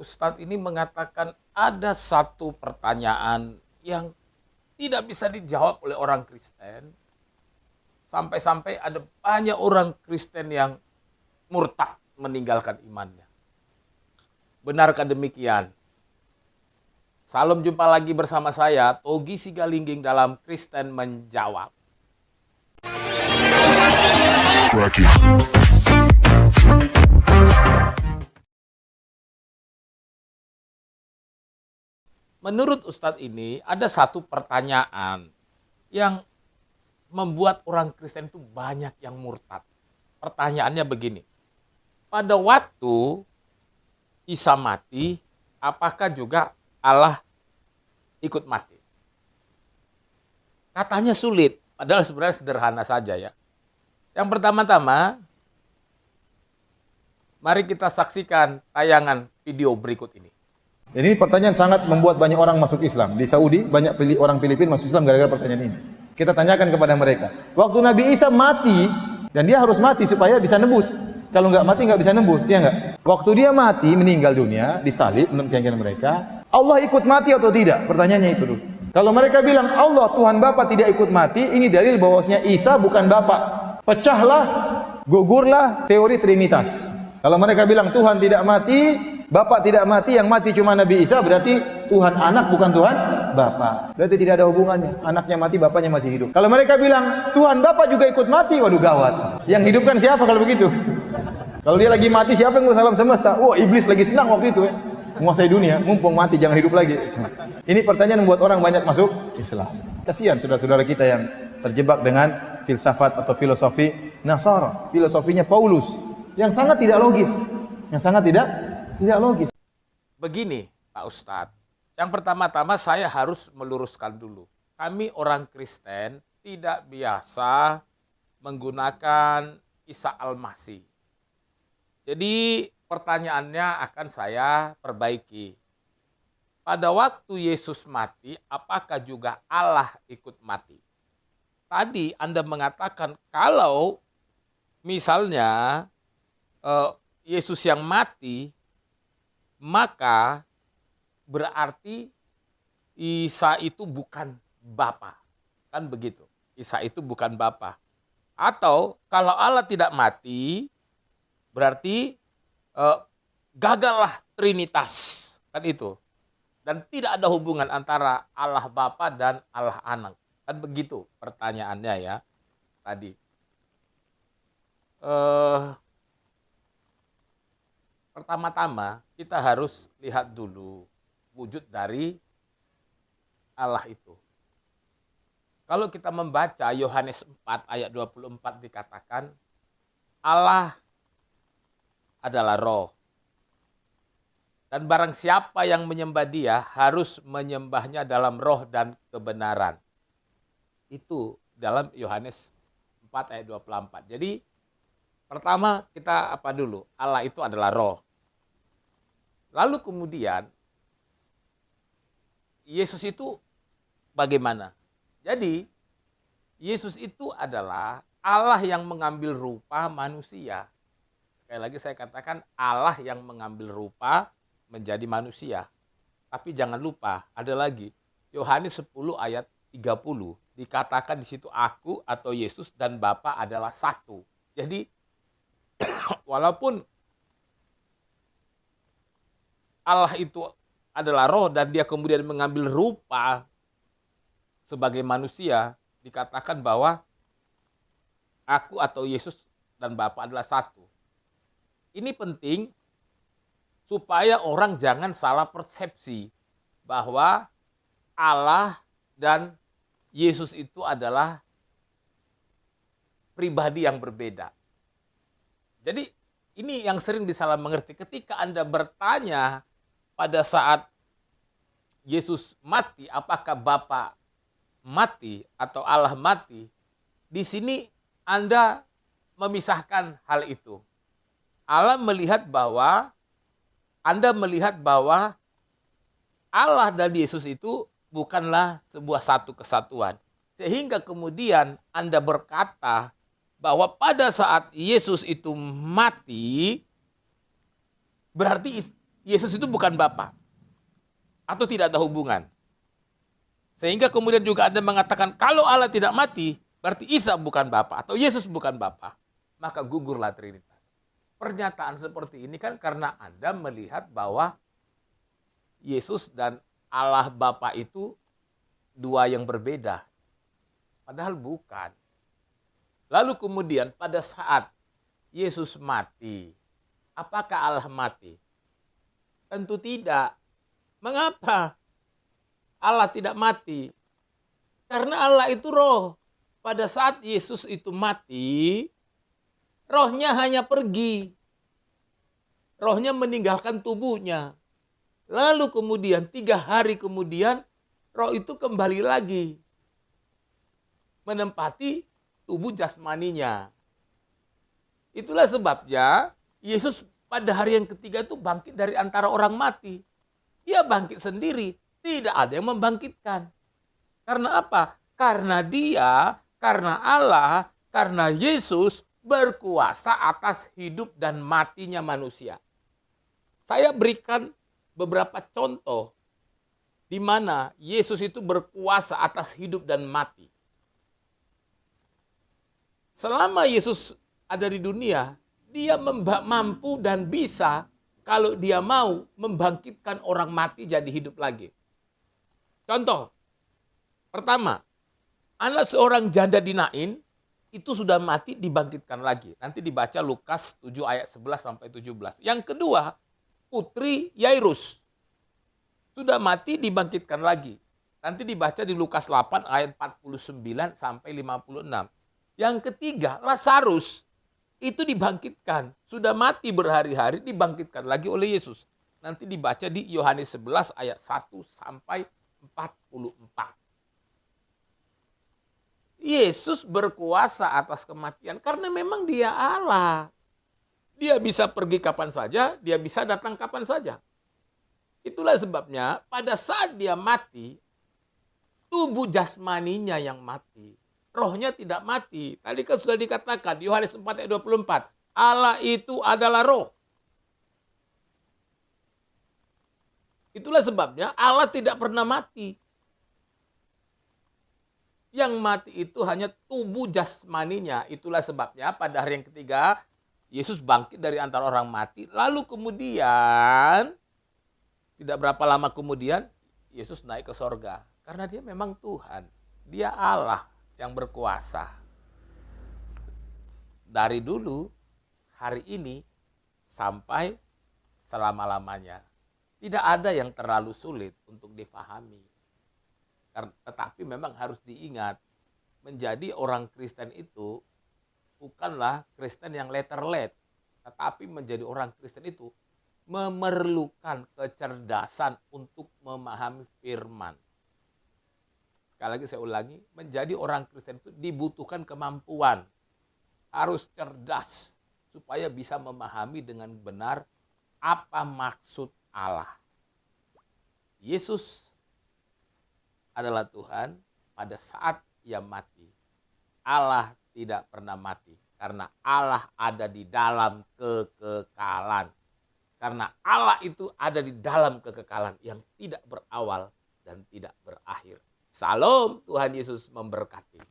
Ustadz ini mengatakan ada satu pertanyaan yang tidak bisa dijawab oleh orang Kristen. Sampai-sampai ada banyak orang Kristen yang murtad meninggalkan imannya. Benarkah demikian? Salam jumpa lagi bersama saya, Togi Sigalingging dalam Kristen Menjawab. Menurut Ustadz ini ada satu pertanyaan yang membuat orang Kristen itu banyak yang murtad. Pertanyaannya begini, pada waktu Isa mati, apakah juga Allah ikut mati? Katanya sulit, padahal sebenarnya sederhana saja ya. Yang pertama-tama, mari kita saksikan tayangan video berikut ini. Jadi pertanyaan sangat membuat banyak orang masuk Islam. Di Saudi banyak orang Filipina masuk Islam gara-gara pertanyaan ini. Kita tanyakan kepada mereka. Waktu Nabi Isa mati, dan dia harus mati supaya bisa nebus. Kalau nggak mati nggak bisa nebus, ya nggak? Waktu dia mati, meninggal dunia, disalib menurut keyakinan mereka. Allah ikut mati atau tidak? Pertanyaannya itu dulu. Kalau mereka bilang Allah Tuhan Bapa tidak ikut mati, ini dalil bahwasanya Isa bukan Bapa. Pecahlah, gugurlah teori Trinitas. Kalau mereka bilang Tuhan tidak mati, Bapak tidak mati, yang mati cuma Nabi Isa, berarti Tuhan anak bukan Tuhan Bapak. Berarti tidak ada hubungannya. Anaknya mati, bapaknya masih hidup. Kalau mereka bilang Tuhan Bapak juga ikut mati, waduh gawat. Yang hidupkan siapa kalau begitu? Kalau dia lagi mati, siapa yang ngurus alam semesta? Wah, iblis lagi senang waktu itu ya. Menguasai dunia, mumpung mati jangan hidup lagi. Ini pertanyaan membuat orang banyak masuk Islam. Kasihan saudara-saudara kita yang terjebak dengan filsafat atau filosofi Nasara, filosofinya Paulus yang sangat tidak logis. Yang sangat tidak logis. Begini Pak Ustadz, yang pertama-tama saya harus meluruskan dulu. Kami orang Kristen tidak biasa menggunakan Isa Al-Masih. Jadi pertanyaannya akan saya perbaiki. Pada waktu Yesus mati, apakah juga Allah ikut mati? Tadi Anda mengatakan kalau misalnya Yesus yang mati, maka berarti Isa itu bukan Bapa. Kan begitu. Isa itu bukan Bapa. Atau kalau Allah tidak mati, berarti gagallah Trinitas. Kan itu. Dan tidak ada hubungan antara Allah Bapa dan Allah Anak. Kan begitu pertanyaannya ya tadi. Pertama-tama kita harus lihat dulu wujud dari Allah itu. Kalau kita membaca Yohanes 4 ayat 24 dikatakan Allah adalah roh. Dan barang siapa yang menyembah dia harus menyembahnya dalam roh dan kebenaran. Itu dalam Yohanes 4 ayat 24. Jadi pertama kita apa dulu? Allah itu adalah roh. Lalu kemudian Yesus itu bagaimana? Jadi Yesus itu adalah Allah yang mengambil rupa manusia. Sekali lagi saya katakan Allah yang mengambil rupa menjadi manusia. Tapi jangan lupa ada lagi Yohanes 10 ayat 30 dikatakan di situ aku atau Yesus dan Bapa adalah satu. Jadi walaupun Allah itu adalah roh dan dia kemudian mengambil rupa sebagai manusia, dikatakan bahwa aku atau Yesus dan Bapa adalah satu. Ini penting supaya orang jangan salah persepsi bahwa Allah dan Yesus itu adalah pribadi yang berbeda. Jadi ini yang sering disalah mengerti. Ketika Anda bertanya pada saat Yesus mati, apakah Bapa mati atau Allah mati? Di sini Anda memisahkan hal itu. Allah melihat bahwa Anda melihat bahwa Allah dan Yesus itu bukanlah sebuah satu kesatuan. Sehingga kemudian Anda berkata bahwa pada saat Yesus itu mati, berarti Yesus itu bukan Bapa atau tidak ada hubungan. Sehingga kemudian juga ada mengatakan kalau Allah tidak mati, berarti Isa bukan Bapa atau Yesus bukan Bapa. Maka gugurlah Trinitas. Pernyataan seperti ini kan karena Anda melihat bahwa Yesus dan Allah Bapa itu dua yang berbeda. Padahal bukan. Lalu kemudian pada saat Yesus mati, apakah Allah mati? Tentu tidak. Mengapa Allah tidak mati? Karena Allah itu roh. Pada saat Yesus itu mati, rohnya hanya pergi. Rohnya meninggalkan tubuhnya. Lalu kemudian 3 hari kemudian roh itu kembali lagi. Menempati tubuh jasmaninya. Itulah sebabnya Yesus pada hari yang ketiga itu bangkit dari antara orang mati. Dia bangkit sendiri. Tidak ada yang membangkitkan. Karena apa? Karena dia, karena Allah, karena Yesus berkuasa atas hidup dan matinya manusia. Saya berikan beberapa contoh di mana Yesus itu berkuasa atas hidup dan mati. Selama Yesus ada di dunia, dia mampu dan bisa kalau dia mau membangkitkan orang mati jadi hidup lagi. Contoh, pertama, anak seorang janda di Nain itu sudah mati dibangkitkan lagi. Nanti dibaca Lukas 7 ayat 11 sampai 17. Yang kedua, putri Yairus sudah mati dibangkitkan lagi. Nanti dibaca di Lukas 8 ayat 49 sampai 56. Yang ketiga, Lazarus itu dibangkitkan. Sudah mati berhari-hari dibangkitkan lagi oleh Yesus. Nanti dibaca di Yohanes 11 ayat 1 sampai 44. Yesus berkuasa atas kematian karena memang dia Allah. Dia bisa pergi kapan saja, dia bisa datang kapan saja. Itulah sebabnya pada saat dia mati, tubuh jasmaninya yang mati. Rohnya tidak mati. Tadi kan sudah dikatakan di Yohanes 4 ayat 24. Allah itu adalah roh. Itulah sebabnya Allah tidak pernah mati. Yang mati itu hanya tubuh jasmaninya. Itulah sebabnya pada hari yang ketiga Yesus bangkit dari antara orang mati. Lalu kemudian tidak berapa lama kemudian Yesus naik ke sorga. Karena dia memang Tuhan. Dia Allah yang berkuasa. Dari dulu, hari ini, sampai selama-lamanya. Tidak ada yang terlalu sulit untuk difahami. Tetapi memang harus diingat, menjadi orang Kristen itu bukanlah Kristen yang letter-led. Tetapi menjadi orang Kristen itu memerlukan kecerdasan untuk memahami firman. Sekali lagi saya ulangi, menjadi orang Kristen itu dibutuhkan kemampuan. Harus cerdas supaya bisa memahami dengan benar apa maksud Allah. Yesus adalah Tuhan pada saat ia mati. Allah tidak pernah mati karena Allah ada di dalam kekekalan. Karena Allah itu ada di dalam kekekalan yang tidak berawal dan tidak berakhir. Salam, Tuhan Yesus memberkati.